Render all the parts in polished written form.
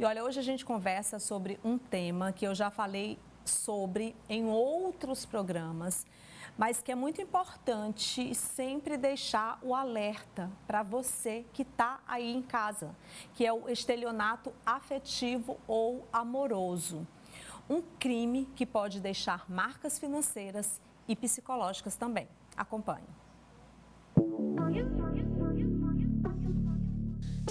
E olha, hoje a gente conversa sobre um tema que eu já falei sobre em outros programas, mas que é muito importante sempre deixar o alerta para você que está aí em casa, que é o estelionato afetivo ou amoroso. Um crime que pode deixar marcas financeiras e psicológicas também. Acompanhe.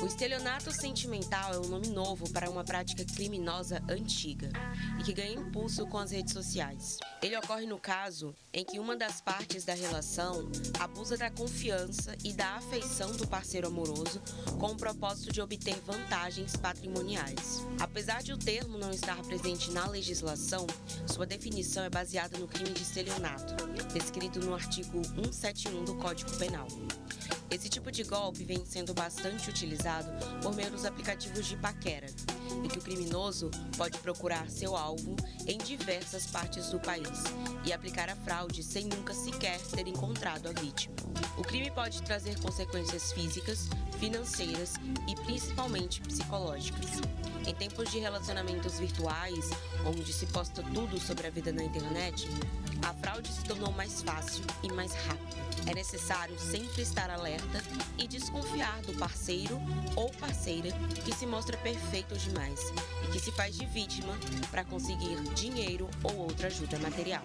O estelionato sentimental é um nome novo para uma prática criminosa antiga e que ganha impulso com as redes sociais. Ele ocorre no caso em que uma das partes da relação abusa da confiança e da afeição do parceiro amoroso com o propósito de obter vantagens patrimoniais. Apesar de o termo não estar presente na legislação, sua definição é baseada no crime de estelionato, descrito no artigo 171 do Código Penal. Esse tipo de golpe vem sendo bastante utilizado por meio dos aplicativos de paquera, em que o criminoso pode procurar seu alvo em diversas partes do país e aplicar a fraude sem nunca sequer ter encontrado a vítima. O crime pode trazer consequências físicas, financeiras e principalmente psicológicas. Em tempos de relacionamentos virtuais, onde se posta tudo sobre a vida na internet, a fraude se tornou mais fácil e mais rápida. É necessário sempre estar alerta e desconfiar do parceiro ou parceira que se mostra perfeito demais e que se faz de vítima para conseguir dinheiro ou outra ajuda material.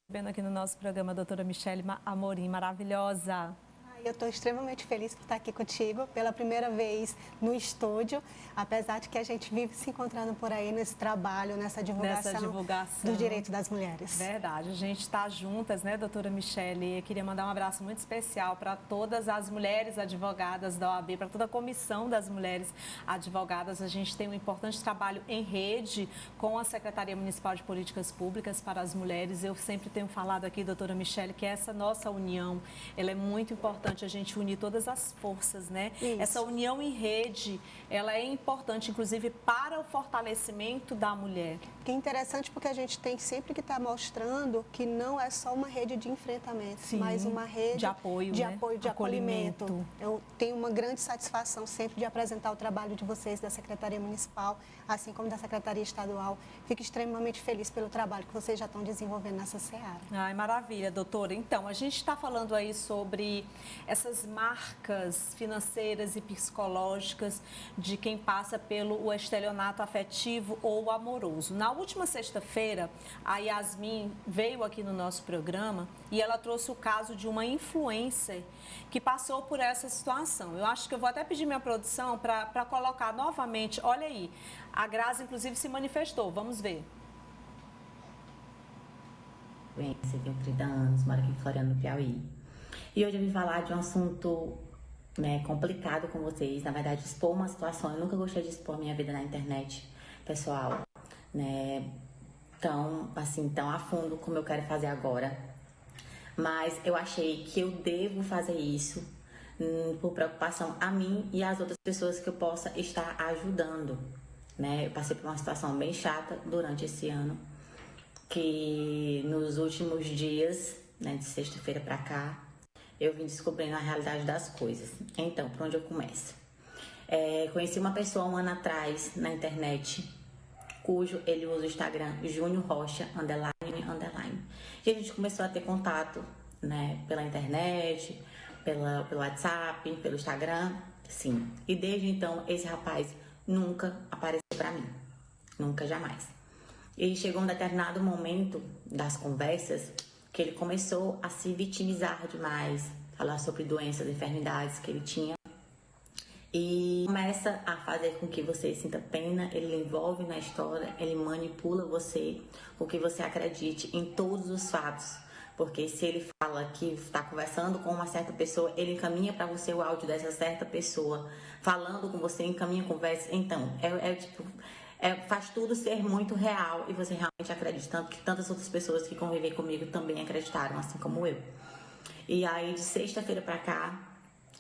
Vendo aqui no nosso programa a doutora Michele Amorim, maravilhosa. Eu estou extremamente feliz por estar aqui contigo pela primeira vez no estúdio, apesar de que a gente vive se encontrando por aí nesse trabalho, nessa divulgação do direito das mulheres. Verdade, a gente está juntas, né, doutora Michele? Eu queria mandar um abraço muito especial para todas as mulheres advogadas da OAB, para toda a comissão das mulheres advogadas. A gente tem um importante trabalho em rede com a Secretaria Municipal de Políticas Públicas para as Mulheres. Eu sempre tenho falado aqui, doutora Michele, que essa nossa união, ela é muito importante. A gente unir todas as forças, né? Isso. Essa união em rede, ela é importante, inclusive, para o fortalecimento da mulher. Que é interessante porque a gente tem sempre que estar mostrando que não é só uma rede de enfrentamento, Sim, mas uma rede de apoio, de né? acolhimento. Eu tenho uma grande satisfação sempre de apresentar o trabalho de vocês da Secretaria Municipal, assim como da Secretaria Estadual. Fico extremamente feliz pelo trabalho que vocês já estão desenvolvendo nessa seara. Ai, maravilha, doutora. Então, a gente está falando aí sobre essas marcas financeiras e psicológicas de quem passa pelo estelionato afetivo ou amoroso. Na última sexta-feira, a Yasmin veio aqui no nosso programa e ela trouxe o caso de uma influencer que passou por essa situação. Eu acho que eu vou até pedir minha produção para colocar novamente. Olha aí, a Grazi, inclusive, se manifestou. Vamos ver. Bem, eu tenho 30 anos, moro aqui em Floriano, no Piauí. E hoje eu vim falar de um assunto, né, complicado com vocês. Na verdade, expor uma situação. Eu nunca gostei de expor minha vida na internet, pessoal, né? Tão a fundo como eu quero fazer agora. Mas eu achei que eu devo fazer isso por preocupação a mim e às outras pessoas que eu possa estar ajudando, né? Eu passei por uma situação bem chata durante esse ano, que nos últimos dias, né, de sexta-feira pra cá, eu vim descobrindo a realidade das coisas. Então, por onde eu começo? Conheci uma pessoa um ano atrás na internet, cujo ele usa o Instagram Júnior Rocha, __. E a gente começou a ter contato, né, pela internet, pelo WhatsApp, pelo Instagram, sim. E desde então, esse rapaz nunca apareceu pra mim. Nunca, jamais. E chegou um determinado momento das conversas que ele começou a se vitimizar demais, falar sobre doenças, enfermidades que ele tinha. E começa a fazer com que você sinta pena, ele lhe envolve na história, ele manipula você, com que você acredite em todos os fatos. Porque se ele fala que está conversando com uma certa pessoa, ele encaminha para você o áudio dessa certa pessoa, falando com você, encaminha a conversa. Então, faz tudo ser muito real e você realmente acredita, tanto que tantas outras pessoas que convivem comigo também acreditaram, assim como eu. E aí, de sexta-feira pra cá,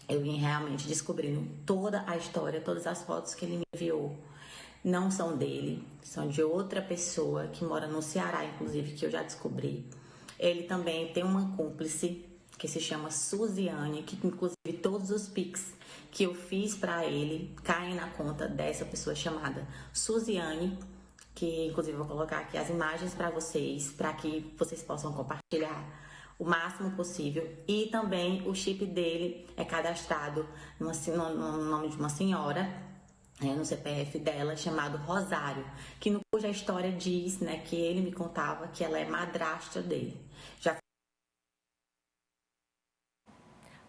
eu vim realmente descobrindo toda a história, todas as fotos que ele me enviou. Não são dele, são de outra pessoa que mora no Ceará, inclusive, que eu já descobri. Ele também tem uma cúmplice, que se chama Suziane, que inclusive todos os Pix que eu fiz para ele caem na conta dessa pessoa chamada Suziane, que inclusive eu vou colocar aqui as imagens para que vocês possam compartilhar o máximo possível. E também o chip dele é cadastrado no nome de uma senhora, no CPF dela, chamado Rosário, cuja história diz, né, que ele me contava que ela é madrasta dele.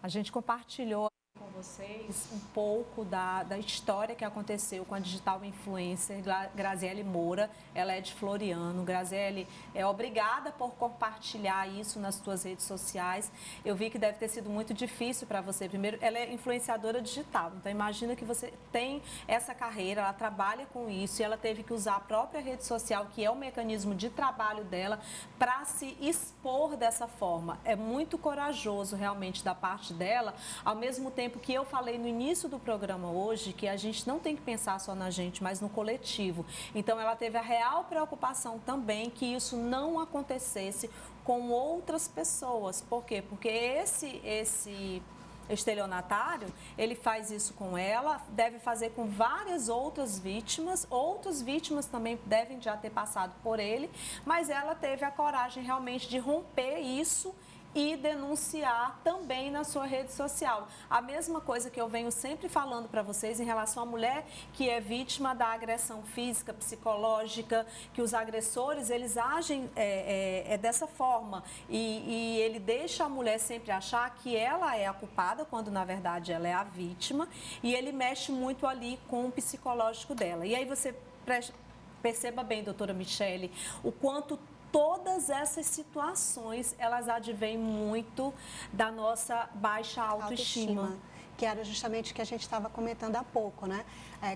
A gente compartilhou com vocês um pouco da história que aconteceu com a digital influencer Graziele Moura. Ela é de Floriano. Graziele, obrigada por compartilhar isso nas suas redes sociais. Eu vi que deve ter sido muito difícil para você. Primeiro, ela é influenciadora digital, então imagina que você tem essa carreira, ela trabalha com isso e ela teve que usar a própria rede social, que é o mecanismo de trabalho dela, para se expor dessa forma. É muito corajoso realmente da parte dela, ao mesmo tempo que eu falei no início do programa hoje, que a gente não tem que pensar só na gente, mas no coletivo. Então, ela teve a real preocupação também que isso não acontecesse com outras pessoas. Por quê? Porque esse estelionatário, ele faz isso com ela, deve fazer com várias outras vítimas também devem já ter passado por ele, mas ela teve a coragem realmente de romper isso e denunciar também na sua rede social. A mesma coisa que eu venho sempre falando para vocês em relação à mulher que é vítima da agressão física, psicológica, que os agressores, eles agem dessa forma e ele deixa a mulher sempre achar que ela é a culpada, quando na verdade ela é a vítima, e ele mexe muito ali com o psicológico dela. E aí você perceba bem, doutora Michele, o quanto todas essas situações, elas advêm muito da nossa baixa autoestima. Que era justamente o que a gente estava comentando há pouco, né?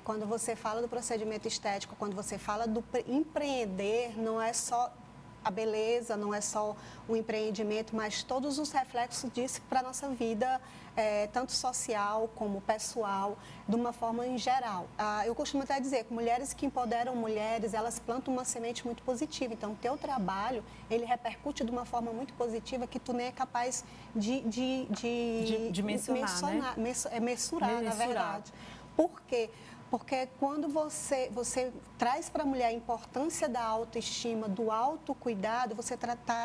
Quando você fala do procedimento estético, quando você fala do empreender, não é só a beleza, não é só o empreendimento, mas todos os reflexos disso para a nossa vida, tanto social como pessoal, de uma forma em geral. Eu costumo até dizer que mulheres que empoderam mulheres, elas plantam uma semente muito positiva. Então, o teu trabalho, ele repercute de uma forma muito positiva que tu nem é capaz de mensurar, na verdade. Por quê? Porque quando você traz para a mulher a importância da autoestima, do autocuidado, você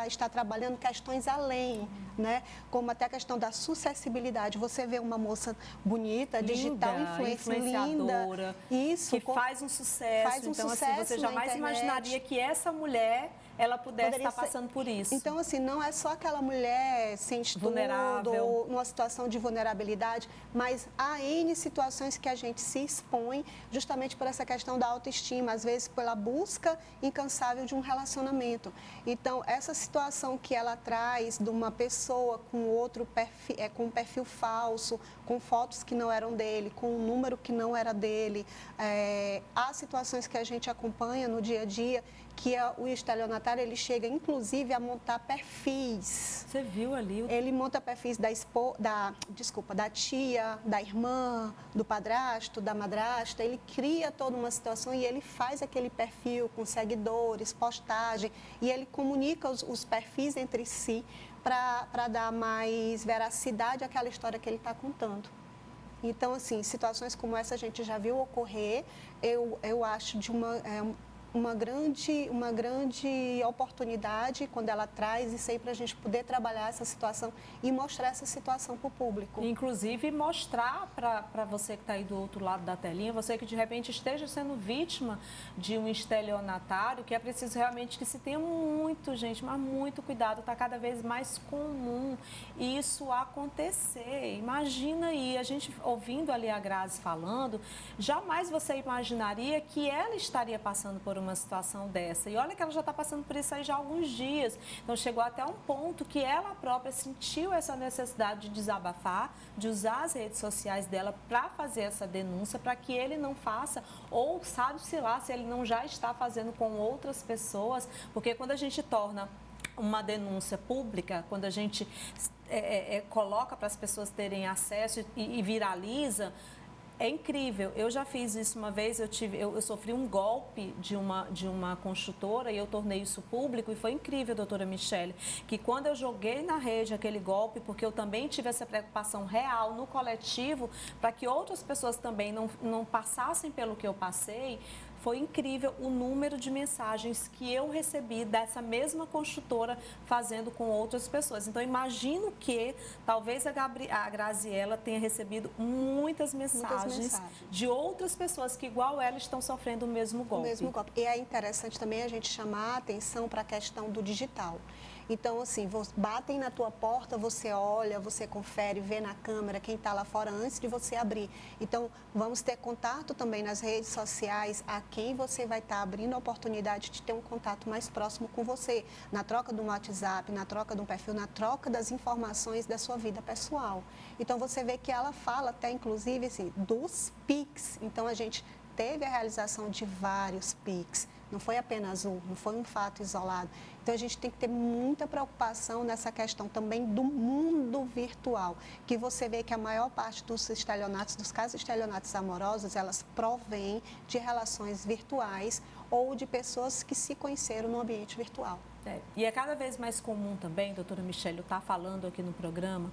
está trabalhando questões além, né? Como até a questão da sucessibilidade. Você vê uma moça bonita, linda, digital, influenciadora, isso, que faz um sucesso. Então, assim, você jamais imaginaria que essa mulher ela pudesse estar passando por isso. Então, assim, não é só aquela mulher sem estudo, ou numa situação de vulnerabilidade, mas há N situações que a gente se expõe justamente por essa questão da autoestima, às vezes pela busca incansável de um relacionamento. Então, essa situação que ela traz de uma pessoa com outro perfil, com um perfil falso, com fotos que não eram dele, com um número que não era dele, há situações que a gente acompanha no dia a dia que o estelionatário, ele chega, inclusive, a montar perfis. Você viu ali? Ele monta perfis da tia, da irmã, do padrasto, da madrasta. Ele cria toda uma situação e ele faz aquele perfil com seguidores, postagem, e ele comunica os perfis entre si para dar mais veracidade àquela história que ele está contando. Então, assim, situações como essa a gente já viu ocorrer. Eu acho de uma grande oportunidade quando ela traz isso aí para a gente poder trabalhar essa situação e mostrar essa situação para o público. Inclusive mostrar para você que está aí do outro lado da telinha, você que de repente esteja sendo vítima de um estelionatário, que é preciso realmente que se tenha muito, gente, mas muito cuidado, está cada vez mais comum isso acontecer. Imagina aí, a gente ouvindo ali a Grazi falando, jamais você imaginaria que ela estaria passando por uma situação dessa. E olha que ela já está passando por isso aí já há alguns dias. Então, chegou até um ponto que ela própria sentiu essa necessidade de desabafar, de usar as redes sociais dela para fazer essa denúncia, para que ele não faça, ou sabe-se lá se ele não já está fazendo com outras pessoas, porque quando a gente torna uma denúncia pública, quando a gente coloca para as pessoas terem acesso e viraliza, É incrível. Eu já fiz isso uma vez, eu sofri um golpe de uma construtora e eu tornei isso público e foi incrível, doutora Michele, que quando eu joguei na rede aquele golpe, porque eu também tive essa preocupação real no coletivo, para que outras pessoas também não passassem pelo que eu passei, foi incrível o número de mensagens que eu recebi dessa mesma construtora fazendo com outras pessoas. Então, imagino que talvez a Graziela tenha recebido muitas mensagens de outras pessoas que, igual ela, estão sofrendo o mesmo golpe. O mesmo golpe. E é interessante também a gente chamar a atenção para a questão do digital. Então, assim, batem na tua porta, você olha, você confere, vê na câmera quem está lá fora antes de você abrir. Então, vamos ter contato também nas redes sociais a quem você vai estar abrindo a oportunidade de ter um contato mais próximo com você, na troca do WhatsApp, na troca do perfil, na troca das informações da sua vida pessoal. Então, você vê que ela fala até, inclusive, assim, dos PIX. Então, a gente teve a realização de vários PIX. Não foi apenas um, não foi um fato isolado. Então, a gente tem que ter muita preocupação nessa questão também do mundo virtual, que você vê que a maior parte dos estelionatos, dos casos de estelionatos amorosos, elas provêm de relações virtuais ou de pessoas que se conheceram no ambiente virtual. E é cada vez mais comum também, doutora Michele, eu estar falando aqui no programa,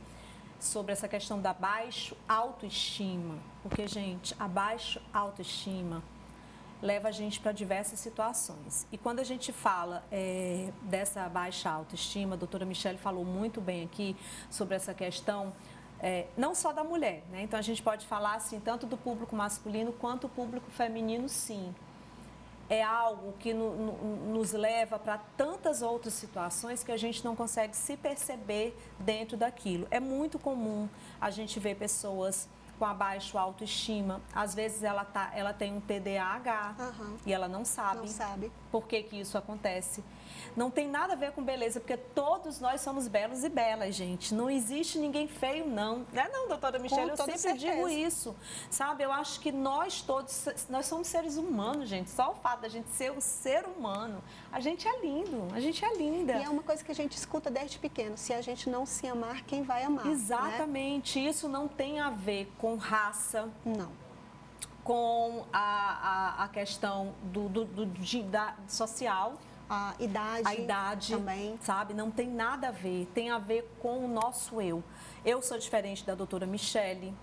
sobre essa questão da baixa autoestima, porque, gente, a baixa autoestima leva a gente para diversas situações. E quando a gente fala dessa baixa autoestima, a doutora Michele falou muito bem aqui sobre essa questão, não só da mulher, né? Então, a gente pode falar, assim, tanto do público masculino quanto do público feminino, sim. É algo que nos leva para tantas outras situações que a gente não consegue se perceber dentro daquilo. É muito comum a gente ver pessoas com a baixa autoestima. Às vezes ela tem um TDAH e ela não sabe. Não sabe. Por que isso acontece. Não tem nada a ver com beleza, porque todos nós somos belos e belas, gente. Não existe ninguém feio, não. Não é não, doutora Michele? Eu sempre digo isso, sabe? Eu acho que nós somos seres humanos, gente. Só o fato da gente ser um ser humano, a gente é lindo, a gente é linda. E é uma coisa que a gente escuta desde pequeno. Se a gente não se amar, quem vai amar? Exatamente. Né? Isso não tem a ver com raça. Não. Com a questão da social. A idade também, sabe? Não tem nada a ver. Tem a ver com o nosso eu. Eu sou diferente da doutora Michele.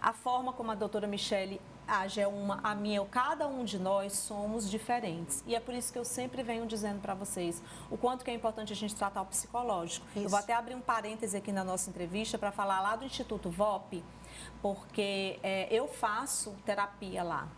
A forma como a doutora Michele age é uma, a minha, cada um de nós somos diferentes. E é por isso que eu sempre venho dizendo para vocês o quanto que é importante a gente tratar o psicológico. Isso. Eu vou até abrir um parêntese aqui na nossa entrevista para falar lá do Instituto VOP, porque eu faço terapia lá.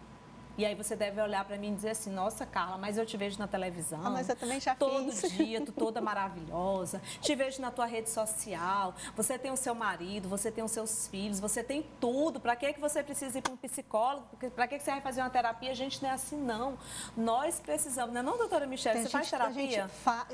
E aí você deve olhar para mim e dizer assim, nossa, Carla, mas eu te vejo na televisão. Mas eu também já todo dia, tu toda maravilhosa. Te vejo na tua rede social. Você tem o seu marido, você tem os seus filhos, você tem tudo. Para que você precisa ir para um psicólogo? Para que você vai fazer uma terapia? A gente não é assim, não. Nós precisamos, não é não, doutora Michele? Você faz terapia?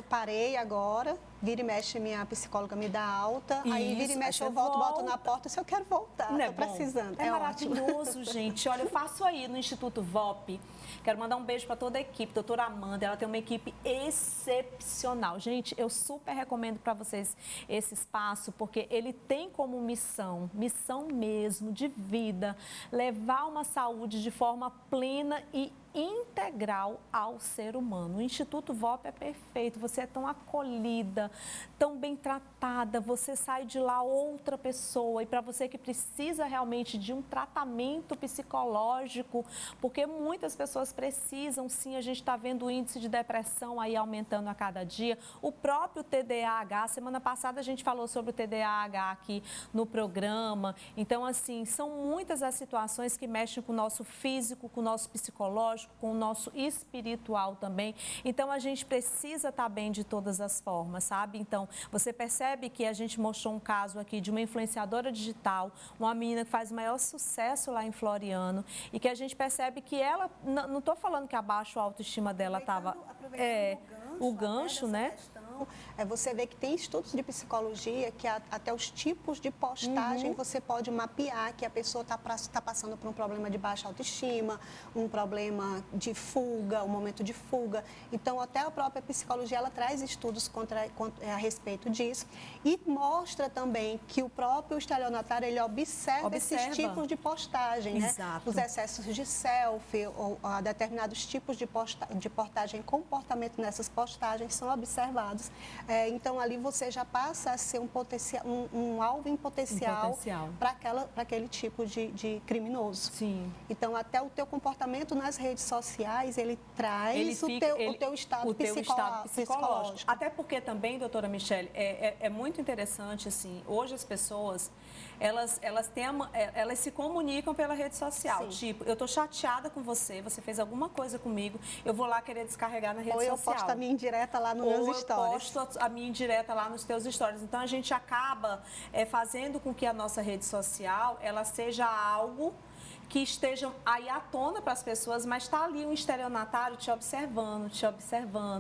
Parei agora, vira e mexe, minha psicóloga me dá alta. Isso, aí vira e mexe, eu boto na porta se eu quero voltar. Estou precisando. É maravilhoso, gente. Olha, eu faço aí no Instituto VOP. Quero mandar um beijo para toda a equipe. Doutora Amanda, ela tem uma equipe excepcional. Gente, eu super recomendo para vocês esse espaço, porque ele tem como missão mesmo, de vida, levar uma saúde de forma plena e integral ao ser humano. O Instituto VOP é perfeito, você é tão acolhida, tão bem tratada, você sai de lá outra pessoa. E para você que precisa realmente de um tratamento psicológico, porque muitas pessoas precisam, sim, a gente está vendo o índice de depressão aí aumentando a cada dia, o próprio TDAH, semana passada a gente falou sobre o TDAH aqui no programa. Então, assim, são muitas as situações que mexem com o nosso físico, com o nosso psicológico, com o nosso espiritual também. Então, a gente precisa estar bem de todas as formas, sabe? Então, você percebe que a gente mostrou um caso aqui de uma influenciadora digital, uma menina que faz o maior sucesso lá em Floriano, e que a gente percebe que ela, não estou falando que abaixo a autoestima dela estava... o gancho, né? você vê que tem estudos de psicologia que até os tipos de postagem você pode mapear que a pessoa está passando por um problema de baixa autoestima, um problema de fuga, um momento de fuga. Então, até a própria psicologia, ela traz estudos a respeito disso e mostra também que o próprio estelionatário, ele observa esses tipos de postagem, né? Os excessos de selfie ou determinados tipos de postagem, comportamento nessas postagens são observados. Então, ali você já passa a ser um alvo em potencial para aquele tipo de criminoso. Sim. Então, até o teu comportamento nas redes sociais, ele traz o teu estado psicológico. Até porque também, doutora Michele, é muito interessante, assim, hoje as pessoas, elas se comunicam pela rede social. Sim. Tipo, eu tô chateada com você fez alguma coisa comigo, eu vou lá querer descarregar na rede social. Ou eu posto a minha indireta lá nos meus stories. Ou eu posto a minha indireta lá nos teus stories. Então, a gente acaba fazendo com que a nossa rede social, ela seja algo que estejam aí à tona para as pessoas, mas está ali um estelionatário te observando,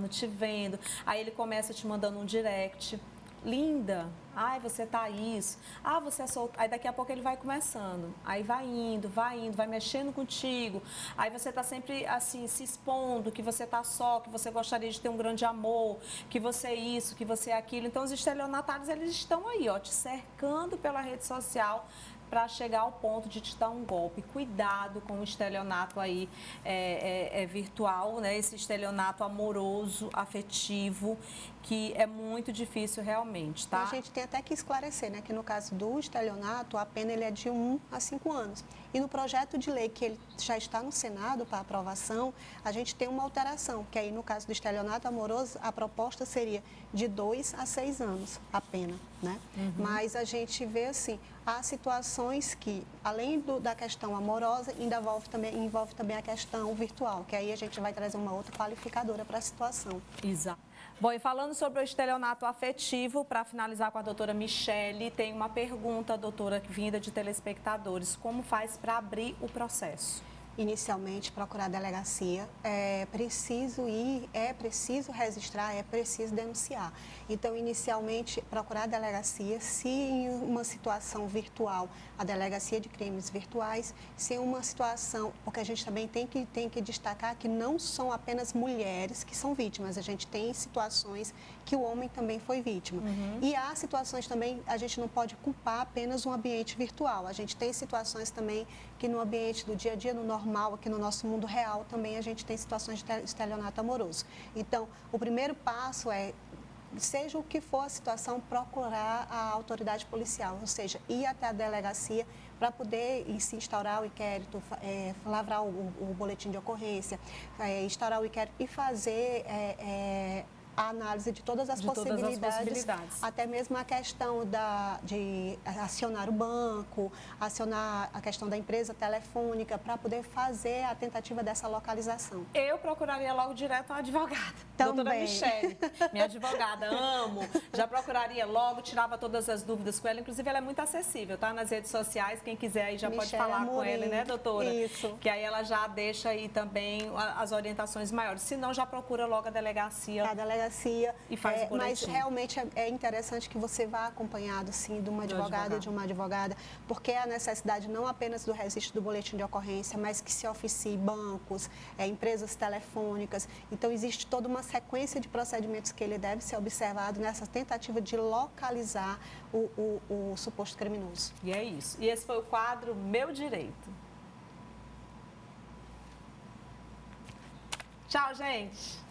te vendo. Aí ele começa te mandando um direct. Linda, ai, você tá isso, você é solteira. Aí daqui a pouco ele vai começando, aí vai indo, vai mexendo contigo, aí você tá sempre assim, se expondo, que você tá só, que você gostaria de ter um grande amor, que você é isso, que você é aquilo. Então os estelionatários, eles estão aí, ó, te cercando pela rede social para chegar ao ponto de te dar um golpe. Cuidado com o estelionato aí virtual, né? Esse estelionato amoroso, afetivo, que é muito difícil realmente, tá? A gente tem até que esclarecer, né, que no caso do estelionato, a pena ele é de 1 a 5 anos. E no projeto de lei que ele já está no Senado para aprovação, a gente tem uma alteração, que aí no caso do estelionato amoroso, a proposta seria de 2 a 6 anos a pena, né? Mas a gente vê assim, há situações que, além da questão amorosa, ainda envolve também a questão virtual, que aí a gente vai trazer uma outra qualificadora para a situação. Exato. Bom, e falando sobre o estelionato afetivo, para finalizar com a doutora Michele, tem uma pergunta, doutora, vinda de telespectadores. Como faz para abrir o processo? Inicialmente, procurar a delegacia, é preciso registrar, é preciso denunciar. Então, inicialmente, procurar a delegacia, se em uma situação virtual, a delegacia de crimes virtuais, se em uma situação, porque a gente também tem que destacar que não são apenas mulheres que são vítimas, a gente tem situações que o homem também foi vítima. E há situações também, a gente não pode culpar apenas um ambiente virtual, a gente tem situações também que no ambiente do dia a dia, no normal, aqui no nosso mundo real, também a gente tem situações de estelionato amoroso. Então, o primeiro passo é, seja o que for a situação, procurar a autoridade policial, ou seja, ir até a delegacia para poder se instaurar o inquérito, lavrar o boletim de ocorrência, instaurar o inquérito e fazer a análise de todas as possibilidades, até mesmo a questão de acionar o banco, acionar a questão da empresa telefônica para poder fazer a tentativa dessa localização. Eu procuraria logo direto uma advogada. Também. Doutora Michele, minha advogada, amo. Já procuraria logo, tirava todas as dúvidas com ela. Inclusive, ela é muito acessível, tá? Nas redes sociais, quem quiser aí já Michele pode falar Amorim. com ela, né, doutora? Isso. Que aí ela já deixa aí também as orientações maiores. Se não, já procura logo a delegacia. E faz o boletim. Mas realmente é interessante que você vá acompanhado, sim, de uma advogada ou de uma advogada, porque há necessidade não apenas do registro do boletim de ocorrência, mas que se oficie bancos, empresas telefônicas. Então, existe toda uma sequência de procedimentos que ele deve ser observado nessa tentativa de localizar o suposto criminoso. E é isso. E esse foi o quadro Meu Direito. Tchau, gente!